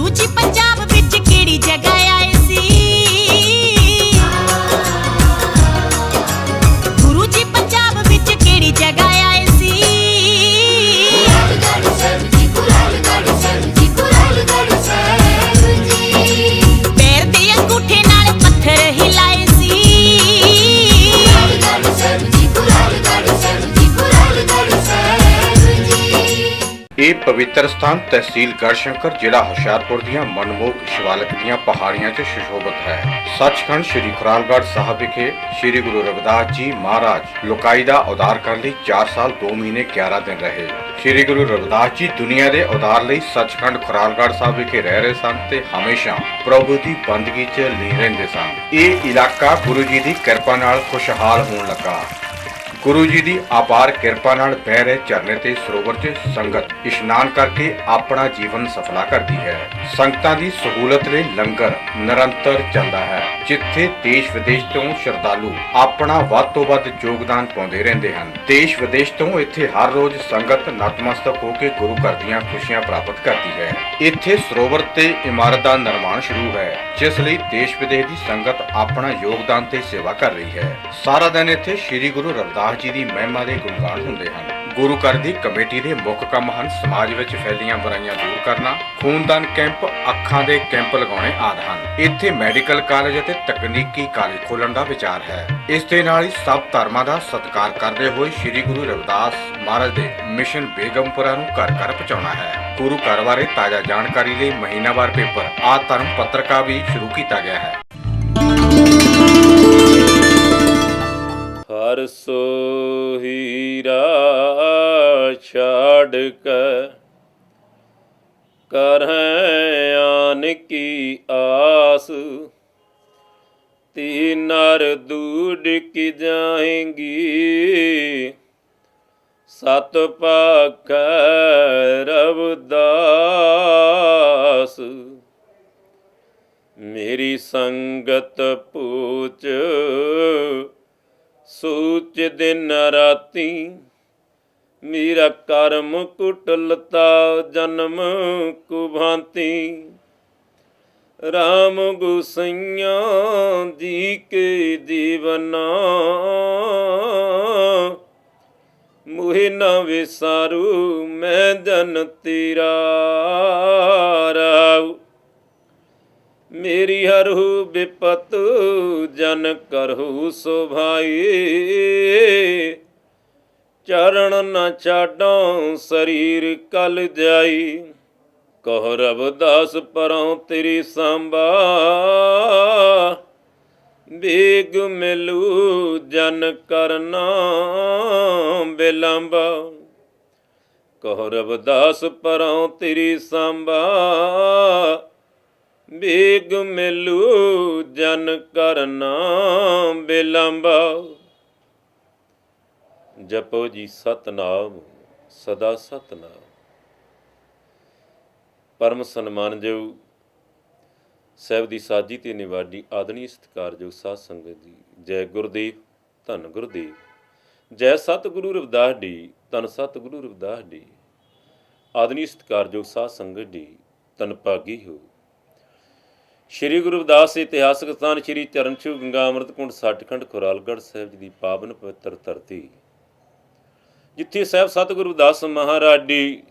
ਗੁਰੂ ਜੀ ਪੰਜਾਬ ਵਿੱਚ ਕਿਹੜੀ ਜਗ੍ਹਾ ਆਏ ਸੀ? ਗੁਰੂ ਜੀ ਪੰਜਾਬ ਵਿੱਚ ਕਿਹੜੀ ਜਗ੍ਹਾ ਆਏ ਸੀ? ਕੁਰਾਲਗੜ੍ਹ ਸਾਹਿਬ ਜੀ, ਕੁਰਾਲਗੜ੍ਹ ਸਾਹਿਬ ਜੀ, ਕੁਰਾਲਗੜ੍ਹ ਸਾਹਿਬ ਜੀ। ਪੈਰ ਦੇ ਅੰਗੂਠੇ ਨਾਲ ਪੱਥਰ ਹਿਲਾਏ ਸੀ। ਕੁਰਾਲਗੜ੍ਹ ਸਾਹਿਬ ਜੀ, ਕੁਰਾਲਗੜ੍ਹ ਸਾਹਿਬ ਜੀ, ਕੁਰਾਲਗੜ੍ਹ ਸਾਹਿਬ ਜੀ। ਇਹ ਪਵਿੱਤਰ ਸਥਾਨ ਤਹਿਸੀਲ ਗੜਸ਼ੰਕਰ ਜ਼ਿਲ੍ਹਾ ਹੁਸ਼ਿਆਰਪੁਰ ਦੀਆਂ ਮਨਮੋਹਕ ਸ਼ਿਵਾਲਿਕ ਦੀਆਂ ਪਹਾੜੀਆਂ 'ਚ ਸੁਸ਼ੋਭਿਤ ਹੈ। ਸੱਚਖੰਡ ਸ੍ਰੀ ਖੁਰਾਲਗੜ੍ਹ ਸਾਹਿਬ ਵਿਖੇ ਸ੍ਰੀ ਗੁਰੂ ਰਵਿਦਾਸ ਜੀ ਮਹਾਰਾਜ ਲੋਕਾਈ ਦਾ ਉਦਾਰ ਕਰਨ ਲਈ 4 ਸਾਲ 2 ਮਹੀਨੇ 11 ਦਿਨ ਰਹੇ। ਸ੍ਰੀ ਗੁਰੂ ਰਵਿਦਾਸ ਜੀ ਦੁਨੀਆ ਦੇ ਉਦਾਰ ਲਈ ਸੱਚਖੰਡ ਖੁਰਾਲਗੜ੍ਹ ਸਾਹਿਬ ਵਿਖੇ ਰਹਿ ਰਹੇ ਸਨ ਤੇ ਹਮੇਸ਼ਾ ਪ੍ਰਭੂ ਦੀ ਬੰਦਗੀ 'ਚ ਲੀਨ ਰਹਿੰਦੇ ਸਨ। ਇਹ ਇਲਾਕਾ ਗੁਰੂ ਜੀ ਦੀ ਕਿਰਪਾ ਨਾਲ ਖੁਸ਼ਹਾਲ ਹੋਣ ਲੱਗਾ। ਗੁਰੂ ਜੀ ਦੀ ਅਪਾਰ ਕਿਰਪਾ ਨਾਲ ਬਹਿ ਰਹੇ ਝਰਨੇ ਤੇ ਸਰੋਵਰ 'ਚ ਸੰਗਤ ਇਸ਼ਨਾਨ ਕਰਕੇ ਆਪਣਾ ਜੀਵਨ ਸਫਲਾ ਕਰਦੀ ਹੈ। ਸੰਗਤਾਂ ਦੀ ਸਹੂਲਤ ਲਈ ਲੰਗਰ ਨਿਰੰਤਰ ਚੱਲਦਾ ਹੈ, ਜਿੱਥੇ ਦੇਸ਼ ਵਿਦੇਸ਼ ਤੋਂ ਸ਼ਰਧਾਲੂ ਆਪਣਾ ਵੱਧ ਤੋਂ ਵੱਧ ਯੋਗਦਾਨ ਪਾਉਂਦੇ ਰਹਿੰਦੇ ਹਨ। ਦੇਸ਼ ਵਿਦੇਸ਼ ਤੋਂ ਇੱਥੇ ਹਰ ਰੋਜ਼ ਸੰਗਤ ਨਤਮਸਤਕ ਹੋ ਕੇ ਗੁਰੂ ਘਰ ਦੀਆਂ ਖੁਸ਼ੀਆਂ ਪ੍ਰਾਪਤ ਕਰਦੀ ਹੈ। ਇੱਥੇ ਸਰੋਵਰ ਤੇ ਇਮਾਰਤ ਦਾ ਨਿਰਮਾਣ ਸ਼ੁਰੂ ਹੈ, ਜਿਸ ਲਈ ਦੇਸ਼ ਵਿਦੇਸ਼ ਦੀ ਸੰਗਤ ਆਪਣਾ ਯੋਗਦਾਨ ਤੇ ਸੇਵਾ ਕਰ ਰਹੀ ਹੈ। ਸਾਰਾ ਦਿਨ ਇੱਥੇ ਸ੍ਰੀ ਗੁਰੂ ਰਵਿਦਾਸ ਜੀ ਦੀ ਮਹਿਮਾ ਦੇ ਗੁਣਗਾਨ ਹੁੰਦੇ ਹਨ। ਗੁਰੂ ਘਰ ਦੀ ਕਮੇਟੀ ਦੇ ਮੁੱਖ ਕੰਮ ਹਨ ਸਮਾਜ ਵਿੱਚ ਫੈਲੀਆਂ ਬੁਰਾਈਆਂ ਦੂਰ ਕਰਨਾ, ਖੂਨਦਾਨ ਕੈਂਪ, ਅੱਖਾਂ ਦੇ ਕੈਂਪ ਲਗਾਉਣੇ ਆਦਿ ਹਨ। ਇੱਥੇ ਮੈਡੀਕਲ ਕਾਲਜ ਅਤੇ ਤਕਨੀਕੀ ਕਾਲਜ ਖੋਲ੍ਹਣ ਦਾ ਵਿਚਾਰ ਹੈ। ਇਸ ਦੇ ਨਾਲ ਹੀ ਸਭ ਧਰਮਾਂ ਦਾ ਸਤਿਕਾਰ ਕਰਦੇ ਹੋਏ ਸ੍ਰੀ ਗੁਰੂ ਰਵਿਦਾਸ ਮਹਾਰਾਜ ਦੇ ਮਿਸ਼ਨ ਬੇਗਮਪੁਰਾ ਨੂੰ ਘਰ ਘਰ ਪਹੁੰਚਾਉਣਾ ਹੈ। ਗੁਰੂ ਘਰ ਬਾਰੇ ਤਾਜ਼ਾ ਜਾਣਕਾਰੀ ਲਈ ਮਹੀਨਾਵਾਰ ਪੇਪਰ ਆਦਿ ਧਰਮ ਪੱਤਰਿਕਾ ਵੀ ਸ਼ੁਰੂ ਕੀਤਾ ਗਿਆ ਹੈ। ਹਰ ਸੋ ਹੀਰਾ ਛਾੜ ਕੇ ਕਰਹਿ ਆਨ ਕੀ ਆਸ, ਤੀ ਨਰ ਦੂੜ ਕੀ ਜਾਏਂਗੀ, ਸਤ ਪਾਖ ਰਵਿਦਾਸ। ਮੇਰੀ ਸੰਗਤ ਪੂਚ ਸੂਚ ਦਿਨ ਰਾਤੀ, ਮੇਰਾ ਕਰਮ ਕੁਟਲਤਾ ਜਨਮ ਕੁਭਾਂਤੀ। ਰਾਮ ਗੁਸਈਆਂ ਜੀ ਕੇ ਜੀਵਨਾ, ਮੋਹਿ ਨਾ ਵਿਸਾਰੂ ਮੈਂ ਜਨ ਤੇਰਾ ਰਾਉ। ਮੇਰੀ ਹਰਹੁ ਬਿਪਤ ਜਨ ਕਰਹੁ ਸੁਭਾਈ, ਚਰਨ ਨ ਛਾਡਾਂ ਸਰੀਰ ਕਲ ਜਾਈ। ਕਹੁ ਰਵਿਦਾਸ ਪਰਉ ਤੇਰੀ ਸਾਂਭਾ, ਬੇਗ ਮਿਲੂ ਜਨ ਕਰਨਾ ਬਿਲੰਬਾ। ਕਹੁ ਰਵਿਦਾਸ ਪਰਉ ਤੇਰੀ ਸਾਂਭਾ, ਬੇਗ ਮਿਲੂ ਜਨ ਕਰਨਾ ਬਿਲੰਬਾ। ਜਪੋ ਜੀ ਸਤਨਾਮ ਸਦਾ ਸਤਨਾਮ। ਪਰਮ ਸਨਮਾਨਯੋਗ ਸਾਹਿਬ ਦੀ ਸਾਜੀ ਤੇ ਨਿਵਾਡੀ ਆਦਰਣੀ ਸਤਿਕਾਰਯੋਗ ਸਾਧ ਸੰਗਤ ਜੀ, ਜੈ ਗੁਰਦੇਵ ਧੰਨ ਗੁਰਦੇਵ, ਜੈ ਸਤਿਗੁਰੂ ਰਵਿਦਾਸ ਜੀ, ਧੰਨ ਸਤਿਗੁਰੂ ਰਵਿਦਾਸ ਜੀ। ਆਦਰਣੀ ਸਤਿਕਾਰਯੋਗ ਸਾਧ ਸੰਗਤ ਜੀ, ਧੰਨ ਭਾਗੀ ਹੋ। ਸ਼੍ਰੀ ਗੁਰੂ ਰਵਿਦਾਸ ਇਤਿਹਾਸਕ ਸਥਾਨ ਸ਼੍ਰੀ ਚਰਨ ਛੂਹ ਗੰਗਾ ਅੰਮ੍ਰਿਤ ਕੁੰਡ ਸੱਚਖੰਡ ਖੁਰਾਲਗੜ੍ਹ ਸਾਹਿਬ ਜੀ ਦੀ ਪਾਵਨ ਪਵਿੱਤਰ ਧਰਤੀ, ਜਿੱਥੇ ਸਾਹਿਬ ਸਤਿਗੁਰੂ ਰਵਿਦਾਸ ਮਹਾਰਾਜ ਜੀ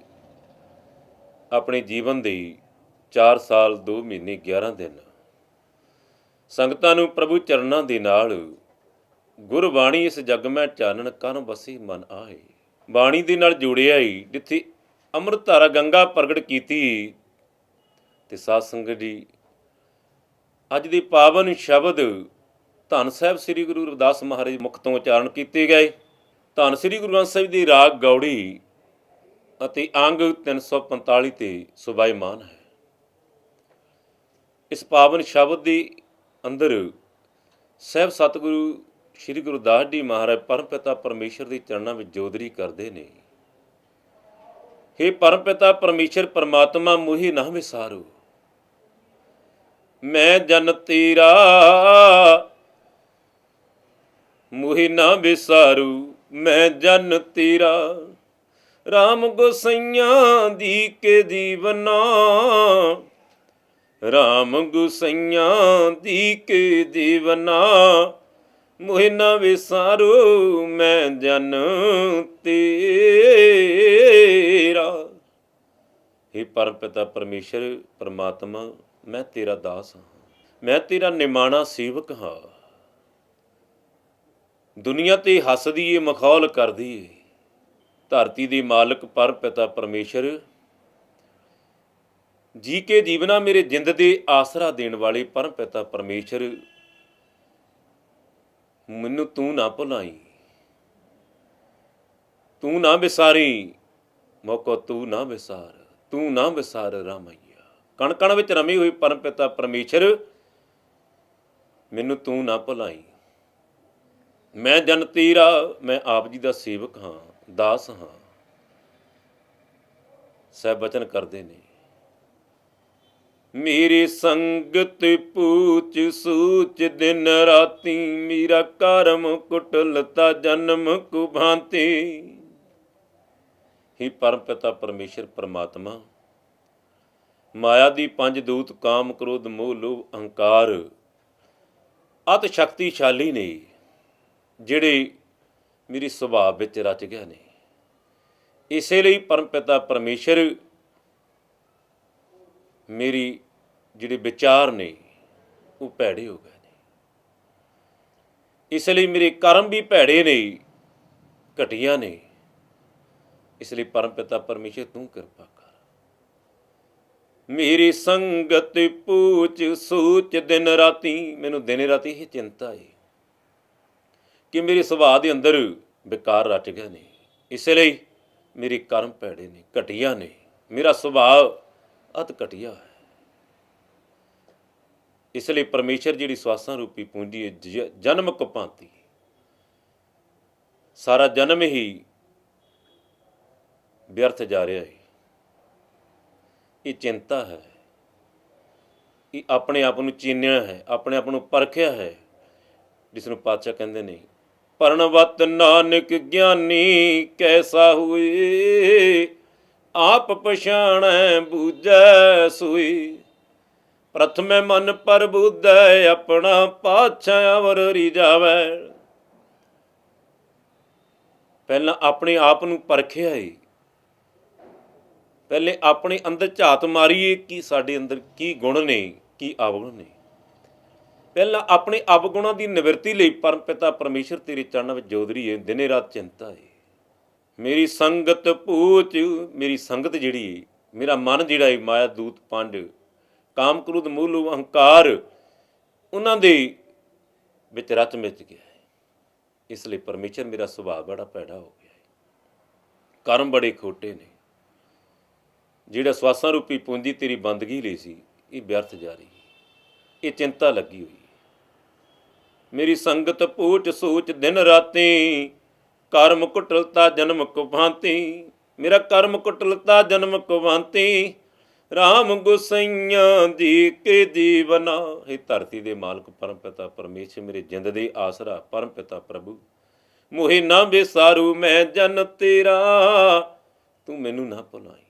ਆਪਣੇ ਜੀਵਨ ਦੇ 4 ਸਾਲ 2 ਮਹੀਨੇ 11 ਦਿਨ ਸੰਗਤਾਂ ਨੂੰ ਪ੍ਰਭੂ ਚਰਨਾਂ ਦੇ ਨਾਲ ਗੁਰਬਾਣੀ ਇਸ ਜਗ ਮੈਂ ਚਾਨਣ ਕਰਨ ਵਸੀ ਮਨ ਆਏ ਬਾਣੀ ਦੇ ਨਾਲ ਜੁੜਿਆ ਹੀ, ਜਿੱਥੇ ਅੰਮ੍ਰਿਤ ਧਾਰਾ ਗੰਗਾ ਪ੍ਰਗਟ ਕੀਤੀ। ਤੇ ਸਾਧ ਸੰਗਤ ਜੀ, ਅੱਜ ਦੇ ਪਾਵਨ ਸ਼ਬਦ ਧੰਨ ਸਾਹਿਬ ਸ੍ਰੀ ਗੁਰੂ ਰਵਿਦਾਸ ਮਹਾਰਾਜ ਮੁਖ ਤੋਂ ਉਚਾਰਨ ਕੀਤੇ ਗਏ। ਧੰਨ ਸ੍ਰੀ ਗੁਰੂ ਗ੍ਰੰਥ ਸਾਹਿਬ ਦੀ ਰਾਗ ਗੌੜੀ ਅਤੇ ਅੰਗ 345 ਤੇ ਸੁਭਾਈਮਾਨ ਹੈ। ਇਸ ਪਾਵਨ ਸ਼ਬਦ ਦੇ ਅੰਦਰ ਸਾਹਿਬ ਸਤਿਗੁਰੂ ਸ੍ਰੀ ਗੁਰੂ ਰਵਿਦਾਸ ਜੀ ਮਹਾਰਾਜ ਪਰਮ ਪਿਤਾ ਪਰਮੇਸ਼ਰ ਦੇ ਚਰਨਾਂ ਵਿੱਚ ਜੋਦਰੀ ਕਰਦੇ ਨੇ। ਹੇ ਪਰਮ ਪਿਤਾ ਪਰਮੇਸ਼ਰ ਪਰਮਾਤਮਾ, ਮੋਹਿ ਨਾ ਵਿਸਾਰੋ, ਮੈਂ ਜਨ ਤੇਰਾ ਮੋਹਿ ਨਾ ਵਿਸਾਰੂ, ਮੈਂ ਜਨ ਤੇਰਾ। ਰਾਮ ਗੋਸਈਆਂ ਦੀ ਕੇ ਜੀਵਨਾ, ਰਾਮ ਗੁਸਈਆਂ ਦੀ ਕੇ ਜੀਵਨਾ ਮੋਹਿ ਨਾ ਵਿਸਾਰੂ ਮੈਂ ਜਨ ਤੇਰਾ। हे ਪਰਮ ਪਿਤਾ ਪਰਮੇਸ਼ਰ ਪਰਮਾਤਮਾ, ਮੈਂ ਤੇਰਾ ਦਾਸ ਹਾਂ, ਮੈਂ ਤੇਰਾ ਨਿਮਾਣਾ ਸੇਵਕ ਹਾਂ। ਦੁਨੀਆ ਤੇ ਹੱਸਦੀ ਏ, ਮਖੌਲ ਕਰਦੀ ਏ। ਧਰਤੀ ਦੇ ਮਾਲਕ ਪਰਮ ਪਿਤਾ ਪਰਮੇਸ਼ਰ, ਜੀ ਕੇ ਜੀਵਨਾ ਮੇਰੇ ਜਿੰਦ ਦੇ ਆਸਰਾ ਦੇਣ ਵਾਲੇ ਪਰਮ ਪਿਤਾ ਪਰਮੇਸ਼ਰ, ਮੈਨੂੰ ਤੂੰ ਨਾ ਭੁਲਾਈ, ਤੂੰ ਨਾ ਵਿਸਾਰੀ, ਮੌਕੋ ਤੂੰ ਨਾ ਵਿਸਾਰ, ਤੂੰ ਨਾ ਵਿਸਾਰ ਰਾਮਈਆ। ਕਣ ਕਣ ਵਿੱਚ ਰਮੀ ਹੋਈ ਪਰਮ ਪਿਤਾ ਪਰਮੇਸ਼ਰ, ਮੈਨੂੰ ਤੂੰ ਨਾ ਭੁਲਾਈ। ਮੈਂ ਜਨ ਤੇਰਾ, ਮੈਂ ਆਪ ਜੀ ਦਾ ਸੇਵਕ ਹਾਂ, ਦਾਸ ਹਾਂ। ਸਾਹਿਬ ਬਚਨ ਕਰਦੇ ਨੇ, ਮੇਰੀ ਸੰਗਤ ਪੂਛ ਸੂਚ ਦਿਨ ਰਾਤੀ, ਮੇਰਾ ਕਰਮ ਕੁਟਲਤਾ ਜਨਮ ਕੁ ਭਾਂਤੀ। ਹੀ ਪਰਮ ਪਿਤਾ ਪਰਮੇਸ਼ਰ ਪਰਮਾਤਮਾ, ਮਾਇਆ ਦੀ ਪੰਜ ਦੂਤ ਕਾਮ ਕ੍ਰੋਧ ਮੋਹ ਲੋਭ ਅਹੰਕਾਰ ਅਤ ਸ਼ਕਤੀਸ਼ਾਲੀ ਨੇ, ਜਿਹੜੇ ਮੇਰੀ ਸੁਭਾਅ ਵਿੱਚ ਰਚ ਗਏ ਨੇ। ਇਸੇ ਲਈ ਪਰਮ ਪਿਤਾ ਪਰਮੇਸ਼ਰ ਮੇਰੀ ਜਿਹੜੇ ਵਿਚਾਰ ਨੇ ਉਹ ਭੈੜੇ ਹੋ ਗਏ ਨੇ। ਇਸ ਲਈ ਮੇਰੇ ਕਰਮ ਵੀ ਭੈੜੇ ਨੇ, ਘਟੀਆ ਨੇ। ਇਸ ਲਈ ਪਰਮ ਪਿਤਾ ਪਰਮੇਸ਼ਰ ਤੂੰ ਕਿਰਪਾ ਕਰ। ਮੇਰੀ ਸੰਗਤ ਪੂਛ ਸੂਚ ਦਿਨ ਰਾਤੀ, ਮੈਨੂੰ ਦਿਨ ਰਾਤੀ ਇਹ ਚਿੰਤਾ ਹੈ ਕਿ ਮੇਰੇ ਸੁਭਾਅ ਦੇ ਅੰਦਰ ਵਿਕਾਰ ਰਚ ਗਏ ਨੇ। ਇਸ ਲਈ ਮੇਰੇ ਕਰਮ ਭੈੜੇ ਨੇ, ਘਟੀਆ ਨੇ, ਮੇਰਾ ਸੁਭਾਅ ਅਤ ਘਟੀਆ ਹੈ। ਇਸ ਲਈ ਪਰਮੇਸ਼ਰ ਜਿਹੜੀ ਸਵਾਸਾਂ ਰੂਪੀ ਪੂੰਜੀ ਹੈ, ਜਨਮ ਕੁਪਾਂਤੀ, ਸਾਰਾ ਜਨਮ ਹੀ ਵਿਅਰਥ ਜਾ ਰਿਹਾ ਹੈ। ਇਹ ਚਿੰਤਾ ਹੈ, ਇਹ ਆਪਣੇ ਆਪ ਨੂੰ ਚੀਨਿਆ ਹੈ, ਆਪਣੇ ਆਪ ਨੂੰ ਪਰਖਿਆ ਹੈ, ਜਿਸ ਨੂੰ ਪਾਤਸ਼ਾਹ ਕਹਿੰਦੇ ਨੇ, ਪਰਣਵਤ ਨਾਨਕ ਗਿਆਨੀ ਕੈਸਾ ਹੋਏ, ਆਪ ਪਛਾਣੈ ਬੂਝੈ ਸੋਈ। ਪ੍ਰਥਮੇ ਮਨ ਪਰਬੁੱਧੈ, ਆਪਣਾ ਪਾਛਾ ਅਵਰ ਰਿਜਾਵੈ। ਪਹਿਲਾਂ ਆਪਣੇ ਆਪ ਨੂੰ ਪਰਖਿਆ ਏ, ਪਹਿਲੇ ਆਪਣੇ ਅੰਦਰ ਝਾਤ ਮਾਰੀਏ ਕਿ ਸਾਡੇ ਅੰਦਰ ਕੀ ਗੁਣ ਨੇ, ਕੀ ਅਵਗੁਣ ਨੇ। ਪਹਿਲਾਂ ਆਪਣੇ ਅਵਗੁਣਾਂ ਦੀ ਨਿਵਰਤੀ ਲਈ ਪਰਮ ਪਿਤਾ ਪਰਮੇਸ਼ਰ ਤੇਰੇ ਚਰਨਾਂ ਵਿੱਚ ਜੋਦਰੀ ਹੈ, ਦਿਨੇ ਰਾਤ ਚਿੰਤਾ ਹੈ। ਮੇਰੀ ਸੰਗਤ ਪੂਛ, ਮੇਰੀ ਸੰਗਤ ਜਿਹੜੀ ਹੈ, ਮੇਰਾ ਮਨ ਜਿਹੜਾ ਹੈ, ਮਾਇਆ ਦੂਤ ਪੰਜ ਕਾਮ ਕ੍ਰੋਧ ਮੋਹ ਲੋਭ ਅਹੰਕਾਰ, ਉਹਨਾਂ ਦੇ ਵਿੱਚ ਰਚ ਮਿਚ ਗਿਆ ਹੈ। ਇਸ ਲਈ ਪਰਮੇਸ਼ਰ ਮੇਰਾ ਸੁਭਾਅ ਬੜਾ ਭੈੜਾ ਹੋ ਗਿਆ ਹੈ, ਕਰਮ ਬੜੇ ਖੋਟੇ ਨੇ। ਜਿਹੜਾ ਸਵਾਸਾਂ ਰੂਪੀ ਪੂੰਜੀ ਤੇਰੀ ਬੰਦਗੀ ਲਈ ਸੀ, ਇਹ ਵਿਅਰਥ ਜਾ ਰਹੀ ਹੈ। ਇਹ ਚਿੰਤਾ ਲੱਗੀ ਹੋਈ। ਮੇਰੀ ਸੰਗਤ ਪੂਛ ਸੋਚ ਦਿਨ ਰਾਤੀ, ਕਰਮ ਕੁਟਲਤਾ ਜਨਮ ਕੁਭਾਂਤੀ। ਮੇਰਾ ਕਰਮ ਕੁਟਲਤਾ ਜਨਮ ਕੁਭਾਂਤੀ, ਰਾਮ ਗੁਸਈਆਂ ਦੀ ਕੇ ਜੀਵਨਾ। ਇਹ ਧਰਤੀ ਦੇ ਮਾਲਕ ਪਰਮ ਪਿਤਾ ਪਰਮੇਸ਼ਰ, ਮੇਰੇ ਜਿੰਦ ਦੇ ਆਸਰਾ ਪਰਮ ਪਿਤਾ ਪ੍ਰਭੂ, ਮੋਹਿ ਨਾ ਵਿਸਾਰੂ ਮੈਂ ਜਨ ਤੇਰਾ, ਤੂੰ ਮੈਨੂੰ ਨਾ ਭੁਲਾਈ।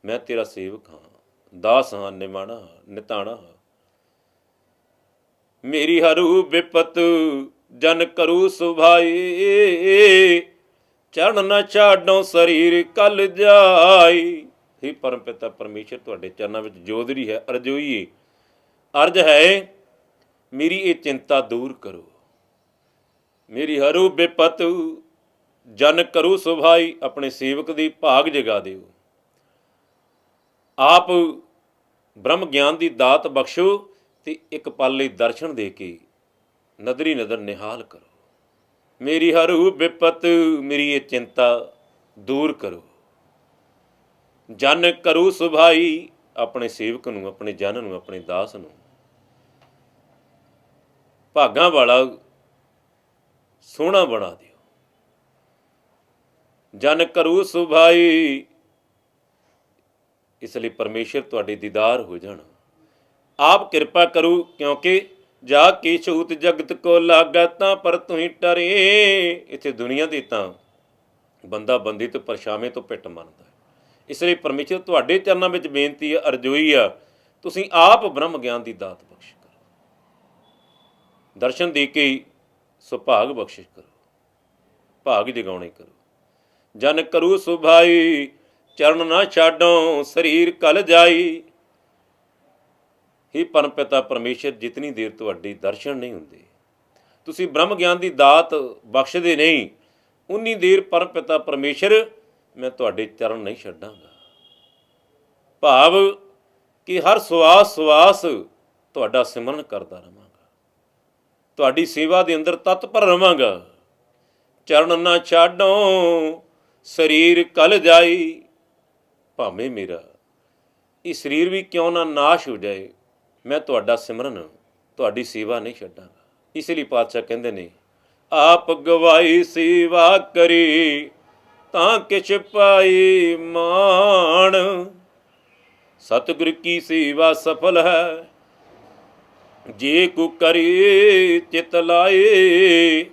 ਮੈਂ ਤੇਰਾ ਸੇਵਕ ਹਾਂ, ਦਾਸ ਹਾਂ, ਨਿਮਾਣਾ ਹਾਂ, ਨਿਤਾਣਾ ਹਾਂ। ਮੇਰੀ ਹਰੂ ਵਿਪਤ ਜਨ ਕਰੂ ਸੁਭਾਈ, ਚੜ੍ਹ ਨਾ ਛਾਡੋ ਸਰੀਰ ਕਲ ਜਾਈ। हे ਪਰਮ ਪਿਤਾ ਪਰਮੇਸ਼ਰ, ਤੁਹਾਡੇ ਚਰਨਾਂ ਵਿੱਚ ਜੋਦਰੀ ਹੈ, ਅਰਜ਼ੋਈ ਹੈ, ਅਰਜ਼ ਹੈ, ਮੇਰੀ ਇਹ ਚਿੰਤਾ ਦੂਰ ਕਰੋ। ਮੇਰੀ ਹਰੂ ਵਿਪਤ ਜਨ ਕਰੂ ਸੁਭਾਈ, ਆਪਣੇ ਸੇਵਕ ਦੀ ਭਾਗ ਜਗਾ ਦਿਓ। ਆਪ ਬ੍ਰਹਮ ਗਿਆਨ ਦੀ ਦਾਤ ਬਖਸ਼ੋ ਤੇ ਇੱਕ ਪਲ ਲਈ ਦਰਸ਼ਨ ਦੇ ਕੇ ਨਦਰੀ ਨਦਰ ਨਿਹਾਲ ਕਰੋ। ਮੇਰੀ ਹਰੂ ਵਿਪਤ, ਮੇਰੀ ਇਹ ਚਿੰਤਾ ਦੂਰ ਕਰੋ। ਜਨ ਕਰੂ ਸੁਭਾਈ, ਆਪਣੇ ਸੇਵਕ ਨੂੰ, ਆਪਣੇ ਜਨ ਨੂੰ, ਆਪਣੇ ਦਾਸ ਨੂੰ ਭਾਗਾਂ ਵਾਲਾ ਸੋਹਣਾ ਬਣਾ ਦਿਓ। ਜਨ ਕਰੂ ਸੁਭਾਈ, ਇਸ ਲਈ ਪਰਮੇਸ਼ਰ ਤੁਹਾਡੇ ਦੀਦਾਰ ਹੋ ਜਾਣ। ਆਪ ਕਿਰਪਾ ਕਰੂ, ਕਿਉਂਕਿ ਜਾ ਕੇ ਛੂਤ ਜਗਤ ਕੋ ਲਾਗਾ, ਤਾਂ ਪਰ ਤੁਸੀਂ ਟਰੇ। ਇੱਥੇ ਦੁਨੀਆ ਦੀ ਤਾਂ ਬੰਦਾ ਬੰਦੀ ਤੋਂ ਪਰਛਾਵੇਂ ਤੋਂ ਪਿੱਟ ਮੰਨਦਾ। ਇਸ ਲਈ ਪਰਮੇਸ਼ਰ ਤੁਹਾਡੇ ਚਰਨਾਂ ਵਿੱਚ ਬੇਨਤੀ ਹੈ, ਅਰਜ਼ੋਈ ਆ, ਤੁਸੀਂ ਆਪ ਬ੍ਰਹਮ ਗਿਆਨ ਦੀ ਦਾਤ ਬਖਸ਼ ਕਰੋ, ਦਰਸ਼ਨ ਦੇ ਕੇ ਸੁਭਾਗ ਬਖਸ਼ਿਸ਼ ਕਰੋ, ਭਾਗ ਜਗਾਉਣੇ ਕਰੋ। ਜਨ ਕਰੂ ਸੁਭਾਈ ਚਰਨ ਨਾ ਛਾਡੋ, ਸਰੀਰ ਕਲ ਜਾਈ। ਹੀ ਪਰਮ ਪਿਤਾ ਪਰਮੇਸ਼ਰ, ਜਿਤਨੀ ਦੇਰ ਤੁਹਾਡੀ ਦਰਸ਼ਨ ਨਹੀਂ ਹੁੰਦੇ, ਤੁਸੀਂ ਬ੍ਰਹਮ ਗਿਆਨ ਦੀ ਦਾਤ ਬਖਸ਼ਦੇ ਨਹੀਂ, ਉਨੀ ਦੇਰ ਪਰਮ ਪਿਤਾ ਪਰਮੇਸ਼ਰ ਮੈਂ ਤੁਹਾਡੇ ਚਰਨ ਨਹੀਂ ਛੱਡਾਂਗਾ। ਭਾਵ ਕਿ ਹਰ ਸਵਾਸ ਸਵਾਸ ਤੁਹਾਡਾ ਸਿਮਰਨ ਕਰਦਾ ਰਹਾਂਗਾ, ਤੁਹਾਡੀ ਸੇਵਾ ਦੇ ਅੰਦਰ ਤਤਪਰ ਰਹਾਂਗਾ। ਚਰਨ ਨਾ ਛਾਡੋ, ਸਰੀਰ ਕਲ ਜਾਈ। ਭਾਵੇਂ ਮੇਰਾ ਇਹ ਸਰੀਰ ਵੀ ਕਿਉਂ ਨਾ ਨਾਸ਼ ਹੋ ਜਾਏ, ਮੈਂ ਤੁਹਾਡਾ ਸਿਮਰਨ, ਤੁਹਾਡੀ ਸੇਵਾ ਨਹੀਂ ਛੱਡਾਂਗਾ। ਇਸ ਲਈ ਪਾਤਸ਼ਾਹ ਕਹਿੰਦੇ ਨੇ, ਆਪ ਗਵਾਈ ਸੇਵਾ ਕਰੀ ਤਾਂ ਕਿਛ ਪਾਈ ਮਾਣ। ਸਤਿਗੁਰ ਕੀ ਸੇਵਾ ਸਫਲ ਹੈ, ਜੇ ਕੋ ਕਰੀ ਚਿਤ ਲਾਏ।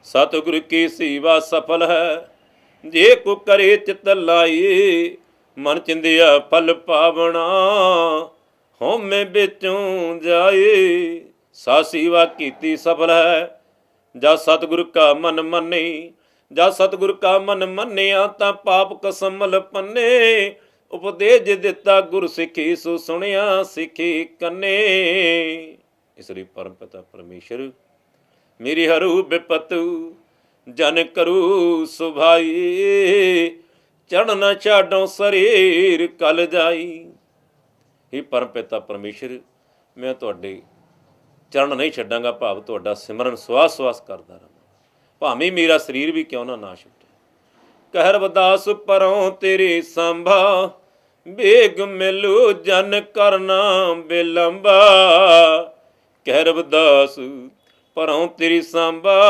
ਸਤਿਗੁਰ ਕੀ ਸੇਵਾ ਸਫਲ ਹੈ, ਜੇ ਕੋ ਕਰੇ ਚਿਤ ਲਾਏ। ਮਨ ਚਿੰਦਿਆ ਫਲ ਪਾਵਣਾ, ਹਉਮੈ ਵਿੱਚੋਂ ਜਾਏ। ਸਾ ਸੇਵਾ ਕੀਤੀ ਸਫਲ ਹੈ, ਜਾ ਸਤਿਗੁਰ ਕਾ ਮਨ ਮੰਨੇ। ਜਾ ਸਤਿਗੁਰ ਕਾ ਮਨ ਮੰਨਿਆ, ਤਾਂ ਪਾਪ ਕਸਮਲ ਪੰਨੇ। ਉਪਦੇਜ ਦਿੱਤਾ ਗੁਰ ਸਿੱਖੀ, ਸੋ ਸੁਣਿਆ ਸਿੱਖੀ ਕੰਨੇ। ਇਸ ਲਈ ਪਰਮ ਪਿਤਾ ਪਰਮੇਸ਼ਰ, ਮੇਰੀ ਹਰੂ ਬਿਪਤ ਜਨ ਕਰੂ ਸੁਭਾਈ। ਚੜ੍ਹ ਨਾ ਛਾਡੋ, ਸਰੀਰ ਕਲ ਜਾਈ। हे ਪਰਮ ਪਿਤਾ ਪਰਮੇਸ਼ਰ, ਮੈਂ ਤੁਹਾਡੇ ਚਰਨ ਨਹੀਂ ਛੱਡਾਂਗਾ, ਭਾਵ ਤੁਹਾਡਾ ਸਿਮਰਨ ਸਵਾਸ ਸਵਾਸ ਕਰਦਾ ਰਹਾਂ, ਭਾਵੇਂ ਮੇਰਾ ਸਰੀਰ ਵੀ ਕਿਉਂ ਨਾ ਨਾਸ਼ ਉੱਠੇ। ਕਹਿ ਰਵਿਦਾਸ ਪਰੋਂ ਤੇਰੇ ਸੰਭਾ, ਬੇਗ ਮਿਲੂ ਜਨ ਕਰਨਾ ਬਿਲੰਬਾ। ਕਹਿ ਰਵਿਦਾਸ ਪਰੋਂ ਤੇਰੀ ਸੰਭਾ,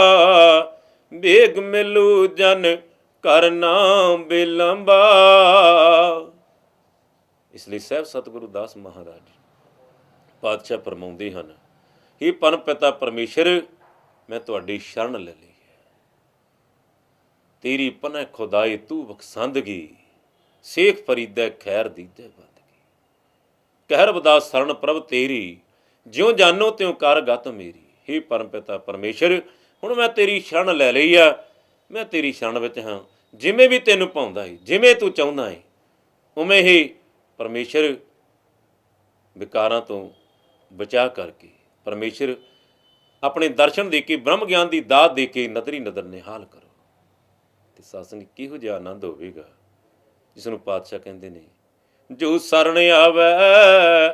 ਬੇਗ ਮਿਲੂ ਜਨ ਕਰਨਾ ਬਿਲੰਬਾ। ਇਸ ਲਈ ਸਾਹਿਬ ਸਤਿਗੁਰੂ ਦਾਸ ਮਹਾਰਾਜ ਪਾਤਸ਼ਾਹ ਫਰਮਾਉਂਦੇ ਹਨ, हे ਪਰਮ ਪਿਤਾ ਪਰਮੇਸ਼ਰ, ਮੈਂ ਤੁਹਾਡੀ ਸ਼ਰਨ ਲੈ ਲਈ ਹੈ। ਤੇਰੀ ਪਨਹ ਖੁਦਾਈ ਤੂੰ ਬਖਸ਼ੰਦਗੀ, ਸੇਖ ਫਰੀਦੈ ਖੈਰ ਦੀਜੈ ਬੰਦਗੀ। ਕਹਿ ਰਵਿਦਾਸ ਸ਼ਰਨ ਪ੍ਰਭ ਤੇਰੀ, ਜਿਉਂ ਜਾਨੋ ਤਿਉਂ ਕਰ ਗਤ ਮੇਰੀ। हे ਪਰਮ ਪਿਤਾ ਪਰਮੇਸ਼ਰ, ਹੁਣ ਮੈਂ ਤੇਰੀ ਸ਼ਰਨ ਲੈ ਲਈ ਆ, ਮੈਂ ਤੇਰੀ ਸ਼ਰਨ ਵਿੱਚ ਹਾਂ। ਜਿਵੇਂ ਵੀ ਤੈਨੂੰ ਪਾਉਂਦਾ ਹੈ, ਜਿਵੇਂ ਤੂੰ ਚਾਹੁੰਦਾ ਹੈ, ਉਵੇਂ ਹੀ ਪਰਮੇਸ਼ਰ ਵਿਕਾਰਾਂ ਤੋਂ ਬਚਾ ਕਰਕੇ ਪਰਮੇਸ਼ਰ ਆਪਣੇ ਦਰਸ਼ਨ ਦੇ ਕੇ, ਬ੍ਰਹਮ ਗਿਆਨ ਦੀ ਦਾਤ ਦੇ ਕੇ ਨਦਰੀ ਨਦਰ ਨਿਹਾਲ ਕਰੋ। ਤੇ ਸਾਸੰਗ ਕਿਹੋ ਜਿਹਾ ਆਨੰਦ ਹੋਵੇਗਾ, ਜਿਸ ਨੂੰ ਪਾਤਸ਼ਾਹ ਕਹਿੰਦੇ ਨੇ, ਜੋ ਸਰਣ ਆਵੈ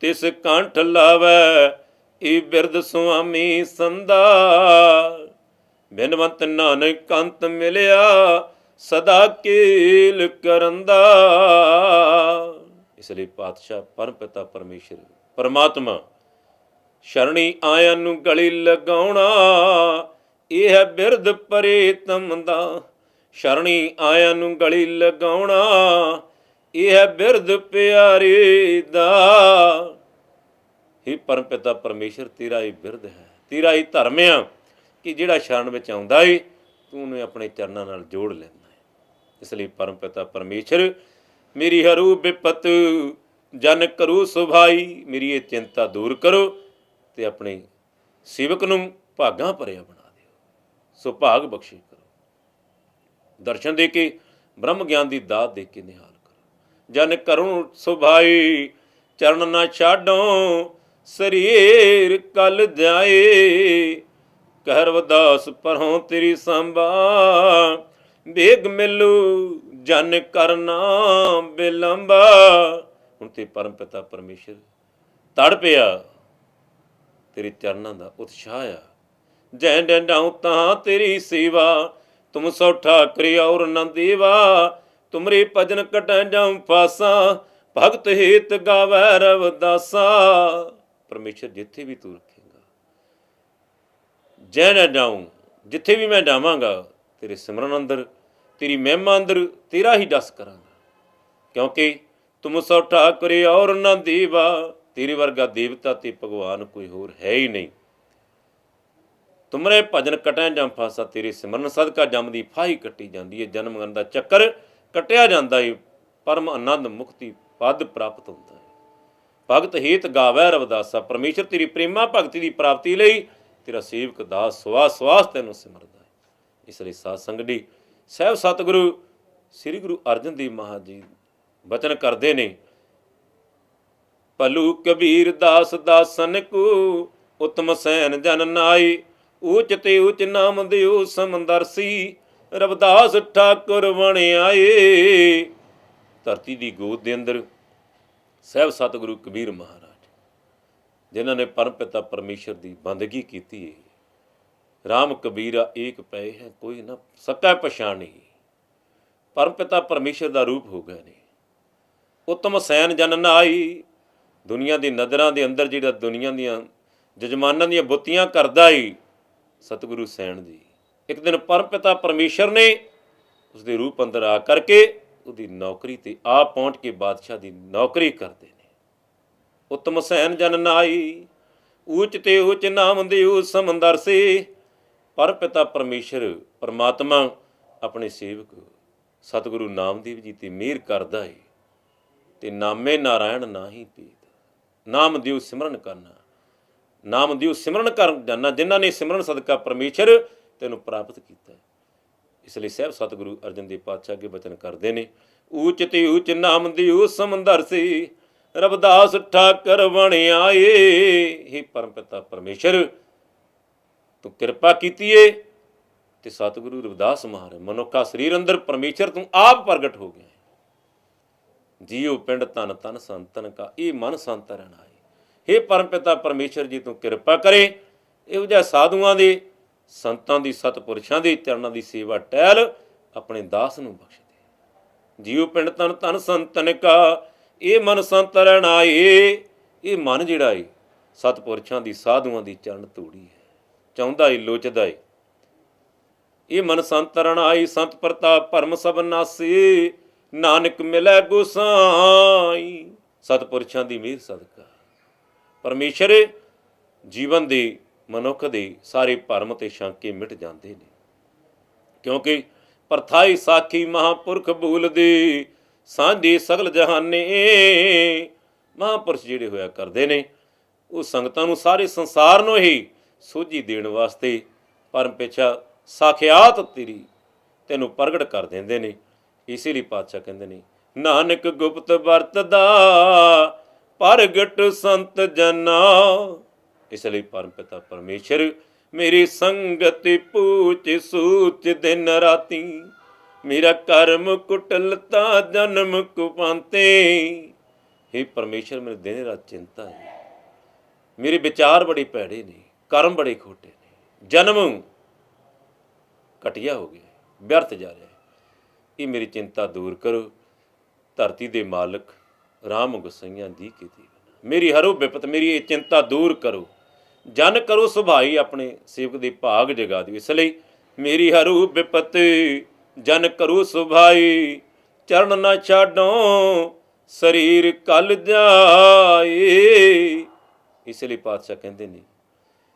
ਤਿਸ ਕੰਠ ਲਾਵੈ, ਇਹ ਬਿਰਦ ਸੁਆਮੀ ਸੰਦਾ। ਬਿਨਵੰਤ ਨਾਨਕ ਕੰਤ ਮਿਲਿਆ, ਸਦਾ ਕੇਲ ਕਰੰਦਾ। ਇਸ ਲਈ ਪਾਤਸ਼ਾਹ ਪਰਮ ਪਿਤਾ ਪਰਮੇਸ਼ਰ ਪਰਮਾਤਮਾ ਸ਼ਰਣੀ ਆਇਆਂ ਨੂੰ ਗਲੀ ਲਗਾਉਣਾ, ਇਹ ਹੈ ਬਿਰਦ ਪ੍ਰੀਤਮ ਦਾ। ਸ਼ਰਣੀ ਆਇਆਂ ਨੂੰ ਗਲੀ ਲਗਾਉਣਾ, ਇਹ ਹੈ ਬਿਰਦ ਪਿਆਰੇ ਦਾ। हे ਪਰਮ ਪਿਤਾ ਪਰਮੇਸ਼ਰ, ਤੇਰਾ ਹੀ ਬਿਰਦ ਹੈ, ਤੇਰਾ ਹੀ ਧਰਮ ਆ ਕਿ ਜਿਹੜਾ ਸ਼ਰਨ ਵਿੱਚ ਆਉਂਦਾ ਏ, ਤੂੰ ਉਹਨੂੰ ਆਪਣੇ ਚਰਨਾਂ ਨਾਲ ਜੋੜ ਲੈਂਦਾ ਹੈ। ਇਸ ਲਈ ਪਰਮ ਪਿਤਾ ਪਰਮੇਸ਼ਰ, ਮੇਰੀ ਹਰੂ ਬਿਪਤ ਜਨ ਕਰੂ ਸੁਭਾਈ। ਮੇਰੀ ਇਹ ਚਿੰਤਾ ਦੂਰ ਕਰੋ ਤੇ ਆਪਣੇ ਸੇਵਕ ਨੂੰ ਭਾਗਾਂ ਭਰਿਆ ਬਣਾ ਦਿਓ, ਸੁਭਾਗ ਬਖਸ਼ਿਸ਼ ਕਰੋ। ਦਰਸ਼ਨ ਦੇ ਕੇ, ਬ੍ਰਹਮ ਗਿਆਨ ਦੀ ਦਾਤ ਦੇ ਕੇ ਨਿਹਾਲ ਕਰੋ। ਜਨ ਕਰੂ ਸੁਭਾਈ, ਚਰਨ ਨਾ ਛਾਡੋ, ਸਰੀਰ ਕਲ ਜਾਏ। ਕਹਿ ਰਵਿਦਾਸ ਪਰੋਂ ਤੇਰੀ ਸੰਭਾ, ਬੇਗ ਮਿਲੂ ਜਨ ਕਰਨਾ ਬਿਲੰਬਾ। ਹੁਣ ਤੇ ਪਰਮ ਪਿਤਾ ਪਰਮੇਸ਼ਰ ਤੜ ਪਿਆ, ਤੇਰੇ ਚਰਨਾਂ ਦਾ ਉਤਸ਼ਾਹ ਆ। ਜੈ ਡੰਡਾਉ ਤਾਂ ਤੇਰੀ ਸੇਵਾ, ਤੁਮ ਸੋ ਠਾਕਰੇ ਔਰ ਨ ਦੇਵਾ। ਤੁਮਰੇ ਭਜਨ ਕਟੈ ਜਾਉ ਫਾਸਾ, ਭਗਤ ਹੇਤ ਗਾਵੈ ਰਵਿਦਾਸਾ। ਪਰਮੇਸ਼ਰ ਜਿੱਥੇ ਵੀ ਤੂੰ ਰੱਖੇਗਾ, ਜੈ ਨਾ ਜਾਊਂ, ਜਿੱਥੇ ਵੀ ਮੈਂ ਜਾਵਾਂਗਾ, ਤੇਰੇ ਸਿਮਰਨ ਅੰਦਰ, ਤੇਰੀ ਮਹਿਮਾ ਅੰਦਰ ਤੇਰਾ ਹੀ ਜਸ ਕਰਾਂਗਾ। ਕਿਉਂਕਿ ਤੁਮ ਸੋ ਠਾਕਰੇ ਔਰ ਨ ਦੇਵਾ, ਤੇਰੇ ਵਰਗਾ ਦੇਵਤਾ ਤੇ ਭਗਵਾਨ ਕੋਈ ਹੋਰ ਹੈ ਹੀ ਨਹੀਂ। ਤੁਮਰੇ ਭਜਨ ਕਟੈ ਜਮ ਫਾਸਾ, ਤੇਰੇ ਸਿਮਰਨ ਸਦਕਾ ਜਮ ਦੀ ਫਾਹੀ ਕੱਟੀ ਜਾਂਦੀ ਹੈ, ਜਨਮ ਮਰਨ ਦਾ ਚੱਕਰ ਕੱਟਿਆ ਜਾਂਦਾ ਹੈ, ਪਰਮ ਆਨੰਦ ਮੁਕਤੀ ਪਦ ਪ੍ਰਾਪਤ ਹੁੰਦਾ ਹੈ। ਭਗਤ ਹੀਤ ਗਾਵੈ ਰਵਿਦਾਸਾ। ਪਰਮੇਸ਼ਰ ਤੇਰੀ ਪ੍ਰੇਮਾ ਭਗਤੀ ਦੀ ਪ੍ਰਾਪਤੀ ਲਈ ਤੇਰਾ ਸੇਵਕ ਦਾਸ ਸਵਾਸ ਸਵਾਸ ਤੈਨੂੰ ਸਿਮਰਦਾ ਹੈ। ਇਸ ਲਈ ਸਾਧ ਸੰਗਤ ਸਾਹਿਬ ਸਤਿਗੁਰੂ ਸ੍ਰੀ ਗੁਰੂ ਅਰਜਨ ਦੇਵ ਮਹਾਰਾਜ ਜੀ ਬਚਨ ਕਰਦੇ ਨੇ, ਭਲੂ ਕਬੀਰ ਦਾਸ ਦਾਸਨ ਕੋ ਉਤਮ ਸੈਨ ਜਨ ਨਾਈ। ਊਚ ਤੇ ਊਚ ਨਾਮ ਦਿਓ ਸਮੰਦਰਸੀ, ਰਵਿਦਾਸ ਠਾਕੁਰ ਬਣ ਆਏ। ਧਰਤੀ ਦੀ ਗੋਦ ਦੇ ਅੰਦਰ ਸਾਹਿਬ ਸਤਿਗੁਰੂ ਕਬੀਰ ਮਹਾਰਾਜ ਜਿਨ੍ਹਾਂ ਨੇ ਪਰਮ ਪਿਤਾ ਪਰਮੇਸ਼ਰ ਦੀ ਬੰਦਗੀ ਕੀਤੀ ਹੈ। ਰਾਮ ਕਬੀਰਾ ਏਕ ਪਏ ਹੈ ਕੋਈ ਨਾ ਸਕੈ ਪਛਾਣੀ। ਪਰਮ ਪਿਤਾ ਪਰਮੇਸ਼ਰ ਦਾ ਰੂਪ ਹੋ ਗਏ ਨੇ। ਉਤਮ ਸੈਨ ਜਨ ਨਾਈ। ਦੁਨੀਆ ਦੀ ਨਜ਼ਰਾਂ ਦੇ ਅੰਦਰ ਜਿਹੜਾ ਦੁਨੀਆ ਦੀਆਂ ਜਜਮਾਨਾਂ ਦੀਆਂ ਬੁੱਤੀਆਂ ਕਰਦਾ ਈ ਸਤਿਗੁਰੂ ਸੈਣ ਜੀ, ਇੱਕ ਦਿਨ ਪਰਮ ਪਿਤਾ ਪਰਮੇਸ਼ਰ ਨੇ ਉਸਦੇ ਰੂਪ ਅੰਦਰ ਆ ਕਰਕੇ ਉਹਦੀ ਨੌਕਰੀ ਤੇ ਆ ਪਹੁੰਚ ਕੇ ਬਾਦਸ਼ਾਹ ਦੀ ਨੌਕਰੀ ਕਰਦੇ ਨੇ। ਉਤਮ ਸੈਨ ਜਨ ਨਾਈ, ਊਚ ਤੇ ਊਚ ਨਾਮ ਦਿਓ ਸਮੰਦਰ ਸੇ। ਪਰਮ ਪਿਤਾ ਪਰਮੇਸ਼ਰ ਪਰਮਾਤਮਾ ਆਪਣੇ ਸੇਵਕ ਸਤਿਗੁਰੂ ਨਾਮਦੇਵ ਜੀ ਤੇ ਮਿਹਰ ਕਰਦਾ ਏ ਤੇ ਨਾਮੇ ਨਾਰਾਇਣ ਨਾਹੀ ਭੇਦ। ਨਾਮ ਦਿਓ ਸਿਮਰਨ ਕਰਨਾ, ਨਾਮ ਦਿਓ ਸਿਮਰਨ ਕਰ ਜਾਣਾ, ਜਿਨ੍ਹਾਂ ਨੇ ਸਿਮਰਨ ਸਦਕਾ ਪਰਮੇਸ਼ਰ ਤੈਨੂੰ ਪ੍ਰਾਪਤ ਕੀਤਾ। ਇਸ ਲਈ ਸਾਹਿਬ ਸਤਿਗੁਰੂ ਅਰਜਨ ਦੇਵ ਪਾਤਸ਼ਾਹ ਅੱਗੇ ਬਚਨ ਕਰਦੇ ਨੇ, ਊਚ ਤੇ ਊਚ ਨਾਮ ਦਿਓ ਸਮੰਦਰ ਸੇ, ਰਵਿਦਾਸ ਠਾਕੁਰ ਬਣ ਆਏ। हे ਪਰਮ ਪਿਤਾ ਪਰਮੇਸ਼ਰ ਤੂੰ ਕਿਰਪਾ ਕੀਤੀ ਏ ਤੇ ਸਤਿਗੁਰੂ ਰਵਿਦਾਸ ਮਹਾਰਾਜ ਮਨੁੱਖਾ ਸਰੀਰ ਅੰਦਰ ਪਰਮੇਸ਼ਰ ਤੂੰ ਆਪ ਪ੍ਰਗਟ ਹੋ ਗਿਆ। ਜੀਉ ਪਿੰਡ ਧਨ ਧਨ ਸੰਤਨ ਕਾ, ਇਹ ਮਨ ਸੰਤ ਰਹਿਣਾ ਹੈ। हे ਪਰਮ ਪਿਤਾ ਪਰਮੇਸ਼ਰ ਜੀ ਤੂੰ ਕਿਰਪਾ ਕਰੇ ਇਹੋ ਜਿਹੇ ਸਾਧੂਆਂ ਦੇ ਸੰਤਾਂ ਦੀ ਸਤਪੁਰਸ਼ਾਂ ਦੇ ਚਰਨਾਂ ਦੀ ਸੇਵਾ ਟਹਿਲ ਆਪਣੇ ਦਾਸ ਨੂੰ ਬਖਸ਼ ਦੇ। ਜੀਉ ਪਿੰਡ ਧਨ ਧਨ ਸੰਤਨ ਕਾ, ਇਹ ਮਨ ਸੰਤ ਰਹਿਣਾ ਏ। ਇਹ ਮਨ ਜਿਹੜਾ ਏ ਸਤਪੁਰਸ਼ਾਂ ਦੀ ਸਾਧੂਆਂ ਦੀ ਚਰਨ ਧੂੜੀ ਹੈ, ਚਾਹੁੰਦਾ ਏ ਲੋਚਦਾ ਏ। ਇਹ ਮਨ ਸੰਤ ਰਹਿਣਾ ਏ, ਸੰਤ ਪ੍ਰਤਾਪ ਭਰਮ ਸਭ ਨਾਸੇ, ਨਾਨਕ ਮਿਲੈ ਗੁਸਾਈ। ਸਤਪੁਰਸ਼ਾਂ ਦੀ ਮਿਹਰ ਸਦਕਾ ਪਰਮੇਸ਼ਰ ਜੀਵਨ ਦੇ ਮਨੁੱਖ ਦੇ ਸਾਰੇ ਭਰਮ ਤੇ ਸ਼ੰਕੇ ਮਿਟ ਜਾਂਦੇ ਨੇ, ਕਿਉਂਕਿ ਪਰਥਾਈ ਸਾਖੀ ਮਹਾਂਪੁਰਖ ਭੂਲਦੇ, ਸਾਂਝੇ ਸਗਲ ਜਹਾਨੇ। ਮਹਾਂਪੁਰਸ਼ ਜਿਹੜੇ ਹੋਇਆ ਕਰਦੇ ਨੇ ਉਹ ਸੰਗਤਾਂ ਨੂੰ ਸਾਰੇ ਸੰਸਾਰ ਨੂੰ ਹੀ ਸੋਝੀ ਦੇਣ ਵਾਸਤੇ ਪਰਮ ਪਿਛਾ ਸਾਖਿਆਤ ਤੇਰੀ ਤੈਨੂੰ ਪ੍ਰਗਟ ਕਰ ਦਿੰਦੇ ਨੇ। ਇਸੇ ਲਈ ਪਾਤਸ਼ਾਹ ਕਹਿੰਦੇ ਨੇ, ਨਾਨਕ ਗੁਪਤ ਵਰਤਦਾ ਪ੍ਰਗਟ ਸੰਤ ਜਨਾ। ਇਸ ਲਈ ਪਰਮ ਪਿਤਾ ਪਰਮੇਸ਼ਰ ਮੇਰੀ ਸੰਗਤ ਪੂਛ ਸੂਚ ਦਿਨ ਰਾਤੀ, ਮੇਰਾ ਕਰਮ ਕੁਟਲਤਾ ਜਨਮ ਕੁਪਾਂਤੇ। हे ਪਰਮੇਸ਼ਰ ਮੇਰੇ ਦਿਨ ਰਾਤ ਚਿੰਤਾ ਹੈ, ਮੇਰੇ ਵਿਚਾਰ ਬੜੇ ਭੈੜੇ ਨੇ, ਕਰਮ ਬੜੇ ਖੋਟੇ ਨੇ, ਜਨਮ ਘਟੀਆ ਹੋ ਗਿਆ, ਵਿਅਰਥ ਜਾ ਰਿਹਾ। ਇਹ ਮੇਰੀ ਚਿੰਤਾ ਦੂਰ ਕਰੋ। ਧਰਤੀ ਦੇ ਮਾਲਕ ਰਾਮ ਗੁਸਾਈਆਂ ਜੀ ਕੀ ਦੀ ਮੇਰੀ ਹਰੋ ਵਿਪਤ, ਮੇਰੀ ਇਹ ਚਿੰਤਾ ਦੂਰ ਕਰੋ। ਜਨ ਕਰੋ ਸੁਭਾਈ, ਆਪਣੇ ਸੇਵਕ ਦੇ ਭਾਗ ਜਗਾ ਦਿਓ। ਇਸ ਲਈ ਮੇਰੀ ਹਰੋ ਵਿਪਤ ਜਨ ਕਰੋ ਸੁਭਾਈ, ਚਰਨ ਨਾ ਛਾਡੋ ਸਰੀਰ ਕਲ ਜਾਏ। ਇਸ ਲਈ ਪਾਤਸ਼ਾਹ ਕਹਿੰਦੇ ਨੇ,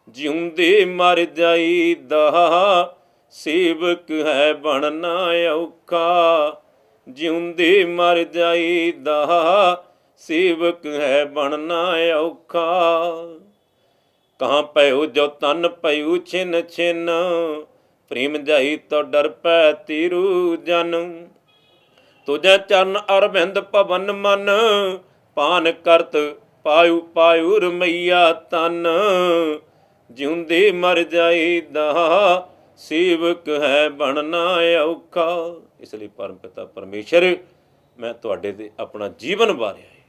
ਜਿਉਂਦੇ ਮਰ ਜਾਈਦਾ ਸੇਵਕ ਹੈ ਬਣਨਾ ਔਖਾ, ਜਿਉਂਦੇ ਮਰ ਜਾਈਦਾ ਸੇਵਕ ਹੈ ਬਣਨਾ ਔਖਾ। ਕਹਾਂ ਪਇਓ ਜੋ ਤਨ ਪਇਓ ਛਿਨ ਛਿਨ, ਪ੍ਰੇਮ ਜਾਈ ਤੋ ਡਰ ਪੈ ਤੀਰੂ ਜਨ। ਤੁਝੇ ਚਰਨ ਅਰਬਿੰਦ ਭਵਨ ਮਨ, ਪਾਨ ਕਰਤ ਪਾਇਓ ਪਾਇਓ ਰਮਈਆ ਤਨ। ਜਿਉਂਦੇ ਮਰ ਜਾਈਦਾ ਸੇਵਕ ਹੈ ਬਣਨਾ ਔਖਾ। ਇਸ ਲਈ ਪਰਮ ਪਿਤਾ ਪਰਮੇਸ਼ਰ ਮੈਂ ਤੁਹਾਡੇ ਤੇ ਆਪਣਾ ਜੀਵਨ ਵਾਰਿਆ ਹੈ।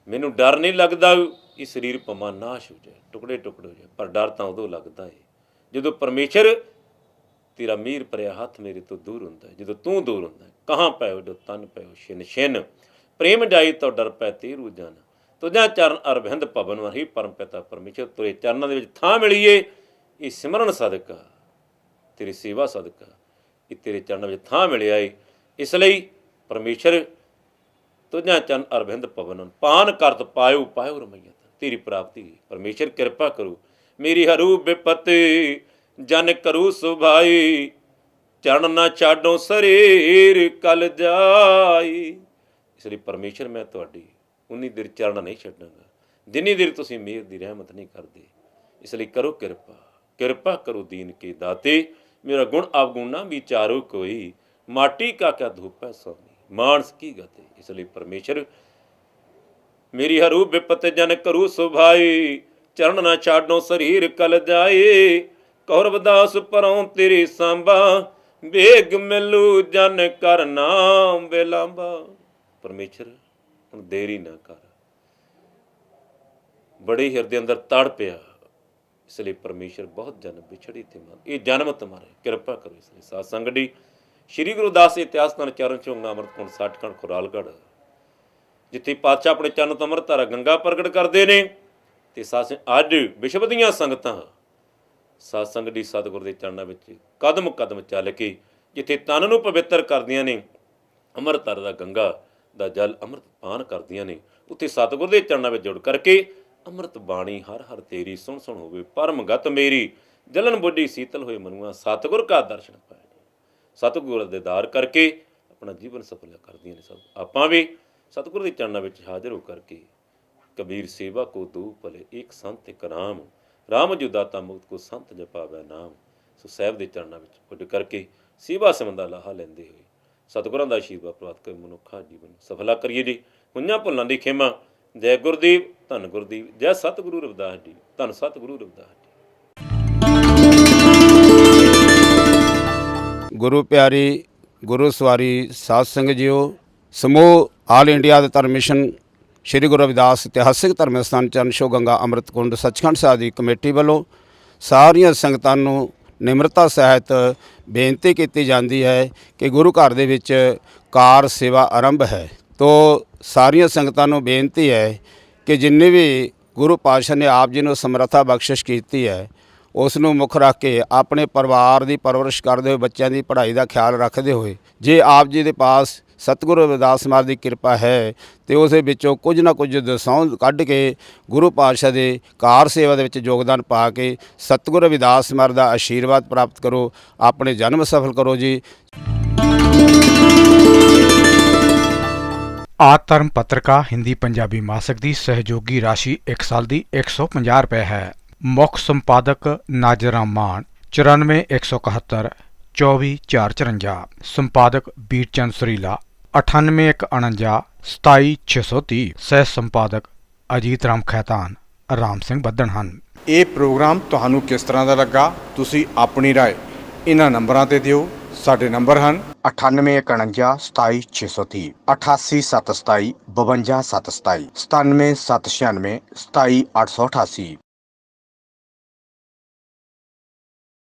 ਮੈਨੂੰ ਡਰ ਨਹੀਂ ਲੱਗਦਾ ਇਹ ਸਰੀਰ ਭਾਵੇਂ ਨਾਸ਼ ਹੋ ਜਾਏ, ਟੁਕੜੇ ਟੁਕੜੇ ਹੋ ਜਾਏ, ਪਰ ਡਰ ਤਾਂ ਉਦੋਂ ਲੱਗਦਾ ਹੈ ਜਦੋਂ ਪਰਮੇਸ਼ਰ ਤੇਰਾ ਮਿਹਰ ਭਰਿਆ ਹੱਥ ਮੇਰੇ ਤੋਂ ਦੂਰ ਹੁੰਦਾ ਹੈ, ਜਦੋਂ ਤੂੰ ਦੂਰ ਹੁੰਦਾ ਹੈ। ਕਹਾਂ ਪਇਓ ਜੋ ਤਨ ਪਇਓ ਛਿਨ ਛਿਨ, ਪ੍ਰੇਮ ਜਾਈ ਤੋ ਡਰ ਪੈ ਤੀਰੂ ਜਨ। ਤੁਝਾ ਚਰਨ ਅਰਬਿੰਦ ਭਵਨ ਵਰਹੀ ਪਰਮ ਪਿਤਾ ਪਰਮੇਸ਼ਰ ਤੁਰੇ ਚਰਨਾਂ ਦੇ ਵਿੱਚ ਥਾਂ ਮਿਲੀਏ। ਇਹ ਸਿਮਰਨ ਸਦਕਾ, ਤੇਰੀ ਸੇਵਾ ਸਦਕਾ ਇਹ ਤੇਰੇ ਚਰਨਾਂ ਵਿੱਚ ਥਾਂ ਮਿਲਿਆ ਏ। ਇਸ ਲਈ ਪਰਮੇਸ਼ਰ ਤੁਝਾ ਚਰਨ ਅਰਬਿੰਦ ਭਵਨ, ਪਾਨ ਕਰਤ ਪਾਇਓ ਪਾਇਓ ਰਮਈਆ, ਤੇਰੀ ਪ੍ਰਾਪਤੀ। ਪਰਮੇਸ਼ਰ ਕਿਰਪਾ ਕਰੋ, ਮੇਰੀ ਹਰੂ ਵਿਪਤ ਜਨ ਕਰੂ ਸੁਭਾਈ, ਚਰਨ ਨਾ ਛਾਡੋ ਸਰੀਰ ਕਲ ਜਾਈ। ਇਸ ਲਈ ਪਰਮੇਸ਼ਰ ਮੈਂ ਤੁਹਾਡੀ ਉਨੀ ਦੇਰ ਚਰਨ ਨਹੀਂ ਛੱਡਾਂਗਾ ਜਿੰਨੀ ਦੇਰ ਤੁਸੀਂ ਮਿਹਰ ਦੀ ਰਹਿਮਤ ਨਹੀਂ ਕਰਦੇ। ਇਸ ਲਈ ਕਰੋ ਕਿਰਪਾ, ਕਿਰਪਾ ਕਰੋ दीन के दाते, मेरा गुण अवगुण ना विचारो कोई, माटी का क्या धूप है स्वामी, मानस की गते। इसलिए परमेश्वर मेरी हरू विपत जन करू सुभाई, चरण ना छाडो शरीर कल जाए, कौरवदास परों तेरी सांबा, बेग मिलू जन कर नाम बेलांबा। परमेश्वर हुण देरी ना कर, बड़े हिरदे अंदर तड़ पिया। इसलिए परमेश्वर बहुत जन्म विछड़ी थे मन, ये जन्म तुम्हारे कृपा करो। इसलिए साध संगत जी श्री गुरुदास इतिहास ਨਾਲ ਚਰਨ ਚੋਂਗਾ ਅੰਮ੍ਰਿਤਕੁੰਡ ਸੱਚਖੰਡ ਖੁਰਾਲਗੜ੍ਹ, ਜਿੱਥੇ ਪਾਤਸ਼ਾਹ ਆਪਣੇ ਚਰਨ ਤੋਂ ਅੰਮ੍ਰਿਤ ਧਾਰਾ ਗੰਗਾ ਪ੍ਰਗਟ ਕਰਦੇ ਨੇ। ਤੇ ਸਾਧ ਅੱਜ ਵਿਸ਼ਵ ਦੀਆਂ ਸੰਗਤਾਂ ਸਾਧ ਸੰਗਤ ਦੀ ਸਤਿਗੁਰ ਦੇ ਚਰਨਾਂ ਵਿੱਚ ਕਦਮ ਕਦਮ ਚੱਲ ਕੇ ਜਿੱਥੇ ਤਨ ਨੂੰ ਪਵਿੱਤਰ ਕਰਦੀਆਂ ਨੇ, ਅੰਮ੍ਰਿਤ ਧਾਰਾ ਦਾ ਗੰਗਾ ਦਾ ਜਲ ਅੰਮ੍ਰਿਤ ਪਾਨ ਕਰਦੀਆਂ ਨੇ, ਉੱਥੇ ਸਤਿਗੁਰ ਦੇ ਚਰਨਾਂ ਵਿੱਚ ਜੁੜ ਕਰਕੇ ਅੰਮ੍ਰਿਤ ਬਾਣੀ ਹਰ ਹਰ ਤੇਰੀ ਸੁਣ ਸੁਣ ਹੋਵੇ, ਪਰਮਗਤ ਮੇਰੀ ਜਲਨ ਬੁੱਢੀ ਸੀਤਲ ਹੋਏ ਮਨੂਆ, ਸਤਿਗੁਰ ਕਾ ਦਰਸ਼ਨ ਪਾਏ। ਸਤਿਗੁਰ ਦੇ ਦਾਰ ਕਰਕੇ ਆਪਣਾ ਜੀਵਨ ਸਫਲ ਕਰਦੀਆਂ ਨੇ। ਸਭ ਆਪਾਂ ਵੀ ਸਤਿਗੁਰ ਦੇ ਚਰਨਾਂ ਵਿੱਚ ਹਾਜ਼ਰ ਹੋ ਕਰਕੇ ਕਬੀਰ ਸੇਵਾ ਕੋ ਦੋ ਭਲੇ, ਇੱਕ ਸੰਤ ਇੱਕ ਰਾਮ, ਰਾਮ ਜੋ ਦਾਤਾ ਮੁਕਤ ਕੋ ਸੰਤ ਜਪਾਵੈ ਨਾਮ। ਸੋ ਸਾਹਿਬ ਦੇ ਚਰਨਾਂ ਵਿੱਚ ਉੱਡ ਕਰਕੇ ਸੇਵਾ ਸੰਬੰਧਾ ਲਾਹਾ ਲੈਂਦੇ ਹੋਏ ਸਤਿਗੁਰਾਂ ਦਾ ਆਸ਼ੀਰਵਾਦ ਪ੍ਰਾਪਤ ਕਰ ਮਨੁੱਖਾ ਜੀਵਨ ਸਫਲਾ ਕਰੀਏ ਜੀ। ਹੋਈਆਂ ਭੁੱਲਾਂ ਦੀ ਖੇਮਾ। ਜੈ ਗੁਰਦੇਵ, ਧੰਨ ਗੁਰਦੇਵ, ਜੈ ਸਤਿਗੁਰੂ ਰਵਿਦਾਸ ਜੀ, ਧੰਨ ਸਤਿਗੁਰੂ ਰਵਿਦਾਸ ਜੀ। ਗੁਰੂ ਪਿਆਰੀ, ਗੁਰੂ ਸਵਾਰੀ ਸਾਧ ਸੰਗਤ ਜੀਓ, ਸਮੂਹ ਆਲ ਇੰਡੀਆ ਦੇ ਧਰਮ ਮਿਸ਼ਨ ਸ਼੍ਰੀ ਗੁਰੂ ਰਵਿਦਾਸ ਇਤਿਹਾਸਿਕ ਧਰਮ ਸਥਾਨ ਚਰਨ ਛੋਹ ਗੰਗਾ ਅੰਮ੍ਰਿਤਕੁੰਡ ਸੱਚਖੰਡ ਸਾਹਿਬ ਦੀ ਕਮੇਟੀ ਵੱਲੋਂ ਸਾਰੀਆਂ ਸੰਗਤਾਂ ਨੂੰ ਨਿਮਰਤਾ ਸਹਿਤ ਬੇਨਤੀ ਕੀਤੀ ਜਾਂਦੀ ਹੈ ਕਿ ਗੁਰੂ ਘਰ ਦੇ ਵਿੱਚ ਕਾਰ ਸੇਵਾ ਆਰੰਭ ਹੈ। ਤੋ ਸਾਰੀਆਂ ਸੰਗਤਾਂ ਨੂੰ ਬੇਨਤੀ ਹੈ ਕਿ ਜਿੰਨੇ ਵੀ ਗੁਰੂ ਪਾਤਸ਼ਾਹ ਨੇ ਆਪ ਜੀ ਨੂੰ ਸਮਰੱਥਾ ਬਖਸ਼ਿਸ਼ ਕੀਤੀ ਹੈ, ਉਸ ਨੂੰ ਮੁੱਖ ਰੱਖ ਕੇ ਆਪਣੇ ਪਰਿਵਾਰ ਦੀ ਪਰਵਰਿਸ਼ ਕਰਦੇ ਹੋਏ, ਬੱਚਿਆਂ ਦੀ ਪੜ੍ਹਾਈ ਦਾ ਖਿਆਲ ਰੱਖਦੇ ਹੋਏ, ਜੇ ਆਪ ਜੀ ਦੇ ਪਾਸ ਸਤਿਗੁਰੂ ਰਵਿਦਾਸ ਮਹਾਰਾਜ ਦੀ ਕਿਰਪਾ ਹੈ ਤੇ ਉਸ ਦੇ ਵਿੱਚੋਂ ਕੁਝ ਨਾ ਕੁਝ ਦਸੌਂ ਕੱਢ ਕੇ ਗੁਰੂ ਪਾਤਸ਼ਾਹ ਦੇ ਕਾਰ ਸੇਵਾ ਦੇ ਵਿੱਚ ਯੋਗਦਾਨ ਪਾ ਕੇ ਸਤਿਗੁਰੂ ਰਵਿਦਾਸ ਮਹਾਰਾਜ ਦਾ ਆਸ਼ੀਰਵਾਦ ਪ੍ਰਾਪਤ ਕਰੋ, ਆਪਣੇ ਜਨਮ ਸਫਲ ਕਰੋ ਜੀ। ਆਤਰਮ ਪੱਤਰਿਕਾ ਹਿੰਦੀ ਪੰਜਾਬੀ ਮਾਸਿਕ ਦੀ ਸਹਿਯੋਗੀ ਰਾਸ਼ੀ 1 ਸਾਲ ਦੀ 150 ਰੁਪਏ ਹੈ। ਮੁੱਖ ਸੰਪਾਦਕ ਨਾਜ਼ਰ ਮਾਨ 94 171 24 454, ਸੰਪਾਦਕ ਬੀਰਚੰਦ ਸਰੀਲਾ 98 149 27 630, ਸਹਿ ਸੰਪਾਦਕ ਅਜੀਤ ਰਾਮ ਖੈਤਾਨ ਰਾਮ ਸਿੰਘ ਬੱਦਣ ਹਨ। ਇਹ ਪ੍ਰੋਗਰਾਮ ਤੁਹਾਨੂੰ ਕਿਸ ਤਰ੍ਹਾਂ ਦਾ ਲੱਗਾ, ਤੁਸੀਂ ਆਪਣੀ ਰਾਏ ਇਹਨਾਂ ਨੰਬਰਾਂ ਤੇ ਦਿਓ। ਸਾਡੇ ਨੰਬਰ ਹਨ 98 149 27 630, 88 727 52 727, 97 796 27 888।